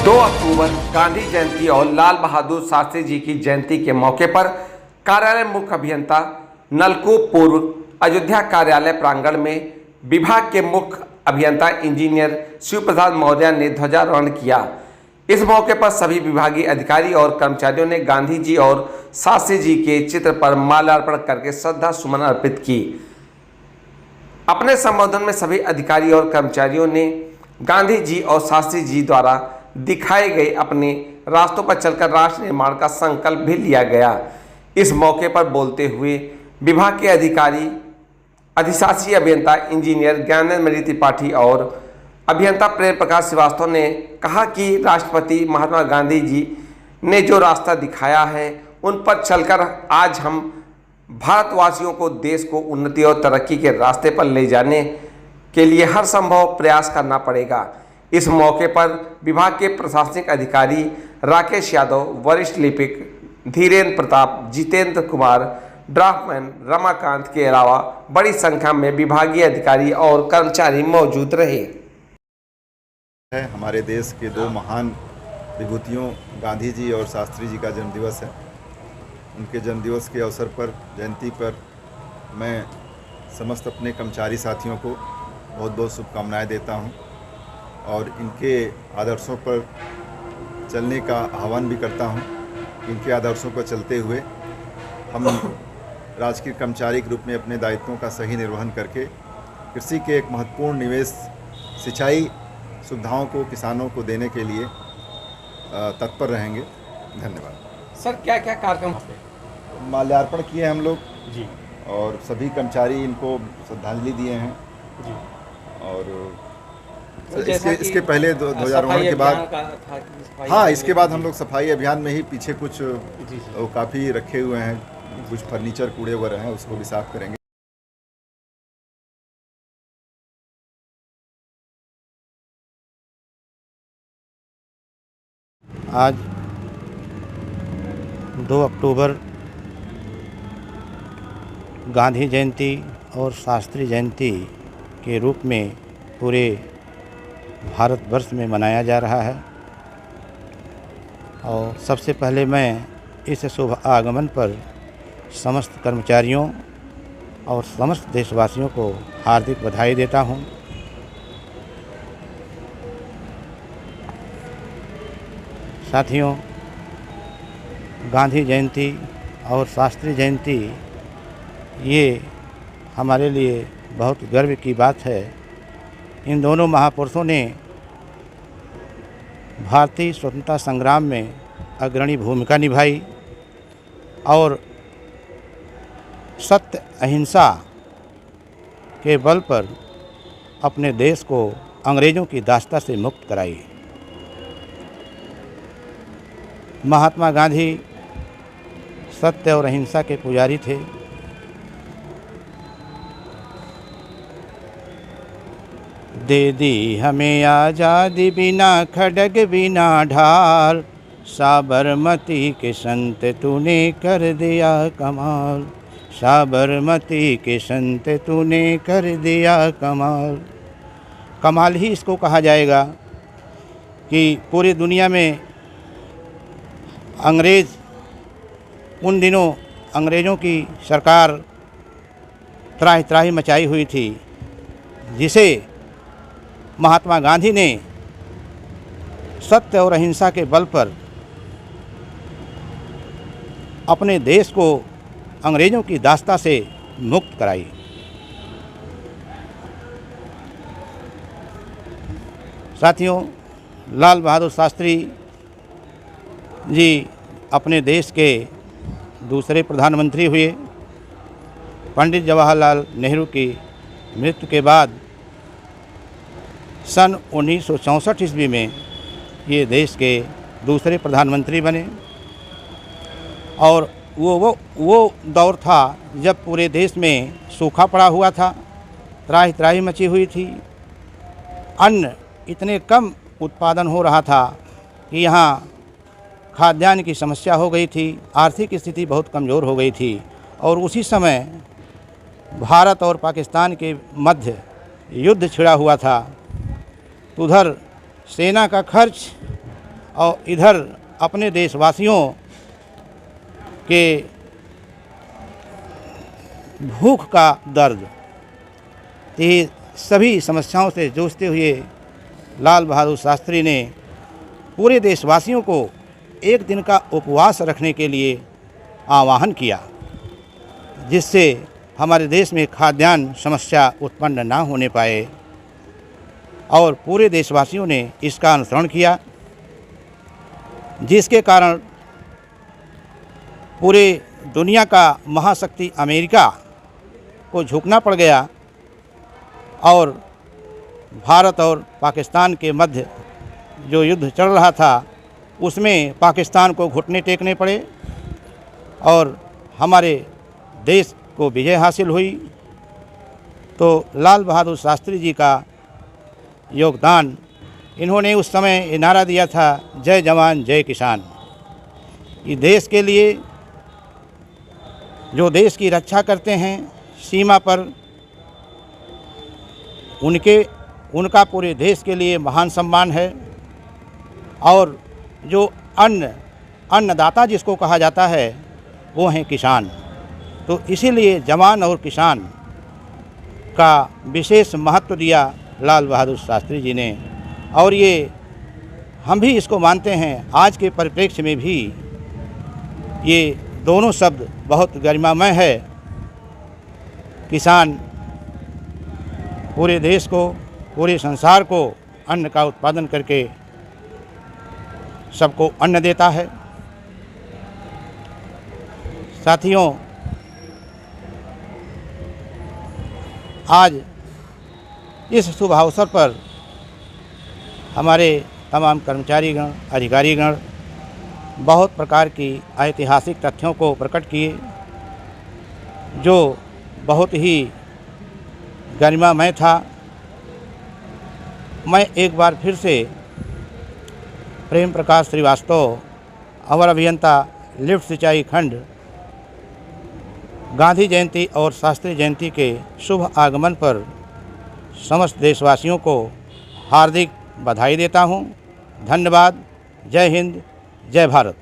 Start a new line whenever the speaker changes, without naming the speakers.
2 अक्टूबर गांधी जयंती और लाल बहादुर शास्त्री जी की जयंती के मौके पर कार्यालय मुख्य अभियंता नलकूप पूर्व अयोध्या कार्यालय प्रांगण में विभाग के मुख्य अभियंता इंजीनियर शिव प्रसाद मौर्य ने ध्वजारोहण किया। इस मौके पर सभी विभागीय अधिकारी और कर्मचारियों ने गांधी जी और शास्त्री जी के चित्र पर माल्यार्पण करके श्रद्धा सुमन अर्पित की। अपने संबोधन में सभी अधिकारी और कर्मचारियों ने गांधी जी और शास्त्री जी द्वारा दिखाए गए अपने रास्तों पर चलकर राष्ट्र निर्माण का संकल्प भी लिया गया। इस मौके पर बोलते हुए विभाग के अधिकारी अधिशासी अभियंता इंजीनियर ज्ञानेंद्र त्रिपाठी और अभियंता प्रेम प्रकाश श्रीवास्तव ने कहा कि राष्ट्रपति महात्मा गांधी जी ने जो रास्ता दिखाया है उन पर चलकर आज हम भारतवासियों को देश को उन्नति और तरक्की के रास्ते पर ले जाने के लिए हर संभव प्रयास करना पड़ेगा। इस मौके पर विभाग के प्रशासनिक अधिकारी राकेश यादव, वरिष्ठ लिपिक धीरेन्द्र प्रताप, जितेंद्र कुमार, ड्राफ्टमैन रमाकांत के अलावा बड़ी संख्या में विभागीय अधिकारी और कर्मचारी मौजूद रहे।
हमारे देश के दो महान विभूतियों गांधी जी और शास्त्री जी का जन्मदिवस है। उनके जन्मदिवस के अवसर पर, जयंती पर मैं समस्त अपने कर्मचारी साथियों को बहुत बहुत शुभकामनाएं देता हूं और इनके आदर्शों पर चलने का आह्वान भी करता हूं। इनके आदर्शों पर चलते हुए हम राजकीय कर्मचारी के रूप में अपने दायित्वों का सही निर्वहन करके कृषि के एक महत्वपूर्ण निवेश सिंचाई सुविधाओं को किसानों को देने के लिए तत्पर रहेंगे। धन्यवाद।
सर, क्या क्या कार्यक्रम
माल्यार्पण किए हम लोग
जी
और सभी कर्मचारी इनको श्रद्धांजलि दिए हैं जी। और इसके पहले ध्वजारोहण के बाद इसके बाद हम लोग सफाई अभियान में ही पीछे कुछ काफ़ी रखे हुए हैं, कुछ फर्नीचर कूड़े वगैरह हैं, उसको भी साफ करेंगे।
आज 2 अक्टूबर गांधी जयंती और शास्त्री जयंती के रूप में पूरे भारतवर्ष में मनाया जा रहा है और सबसे पहले मैं इस शुभ आगमन पर समस्त कर्मचारियों और समस्त देशवासियों को हार्दिक बधाई देता हूं। साथियों, गांधी जयंती और शास्त्री जयंती ये हमारे लिए बहुत गर्व की बात है। इन दोनों महापुरुषों ने भारतीय स्वतंत्रता संग्राम में अग्रणी भूमिका निभाई और सत्य अहिंसा के बल पर अपने देश को अंग्रेज़ों की दास्ता से मुक्त कराई। महात्मा गांधी सत्य और अहिंसा के पुजारी थे। दे दी हमें आज़ादी बिना खड्ग बिना ढाल, साबरमती के संत तूने कर दिया कमाल, साबरमती के संत तूने कर दिया कमाल। कमाल ही इसको कहा जाएगा कि पूरी दुनिया में अंग्रेज़, उन दिनों अंग्रेज़ों की सरकार त्राही त्राही मचाई हुई थी, जिसे महात्मा गांधी ने सत्य और अहिंसा के बल पर अपने देश को अंग्रेज़ों की दास्ता से मुक्त कराई। साथियों, लाल बहादुर शास्त्री जी अपने देश के दूसरे प्रधानमंत्री हुए। पंडित जवाहरलाल नेहरू की मृत्यु के बाद सन 1964 ईस्वी में ये देश के दूसरे प्रधानमंत्री बने और वो दौर था जब पूरे देश में सूखा पड़ा हुआ था, त्राही त्राही मची हुई थी। अन्न इतने कम उत्पादन हो रहा था कि यहाँ खाद्यान्न की समस्या हो गई थी, आर्थिक स्थिति बहुत कमज़ोर हो गई थी और उसी समय भारत और पाकिस्तान के मध्य युद्ध छिड़ा हुआ था। उधर सेना का खर्च और इधर अपने देशवासियों के भूख का दर्द, ये सभी समस्याओं से जूझते हुए लाल बहादुर शास्त्री ने पूरे देशवासियों को एक दिन का उपवास रखने के लिए आह्वान किया, जिससे हमारे देश में खाद्यान्न समस्या उत्पन्न ना होने पाए, और पूरे देशवासियों ने इसका अनुसरण किया, जिसके कारण पूरे दुनिया का महाशक्ति अमेरिका को झुकना पड़ गया और भारत और पाकिस्तान के मध्य जो युद्ध चल रहा था उसमें पाकिस्तान को घुटने टेकने पड़े और हमारे देश को विजय हासिल हुई। तो लाल बहादुर शास्त्री जी का योगदान, इन्होंने उस समय ये नारा दिया था, जय जवान जय किसान। ये देश के लिए, जो देश की रक्षा करते हैं सीमा पर, उनका पूरे देश के लिए महान सम्मान है। और जो अन्नदाता जिसको कहा जाता है वो हैं किसान। तो इसीलिए जवान और किसान का विशेष महत्व दिया लाल बहादुर शास्त्री जी ने, और ये हम भी इसको मानते हैं। आज के परिप्रेक्ष्य में भी ये दोनों शब्द बहुत गरिमामय है। किसान पूरे देश को, पूरे संसार को अन्न का उत्पादन करके सबको अन्न देता है। साथियों, आज इस शुभ अवसर पर हमारे तमाम कर्मचारीगण, अधिकारीगण बहुत प्रकार की ऐतिहासिक तथ्यों को प्रकट किए, जो बहुत ही गरिमामय था। मैं एक बार फिर से प्रेम प्रकाश श्रीवास्तव, अवर अभियंता, लिफ्ट सिंचाई खंड, गांधी जयंती और शास्त्री जयंती के शुभ आगमन पर समस्त देशवासियों को हार्दिक बधाई देता हूं। धन्यवाद। जय हिंद, जय भारत।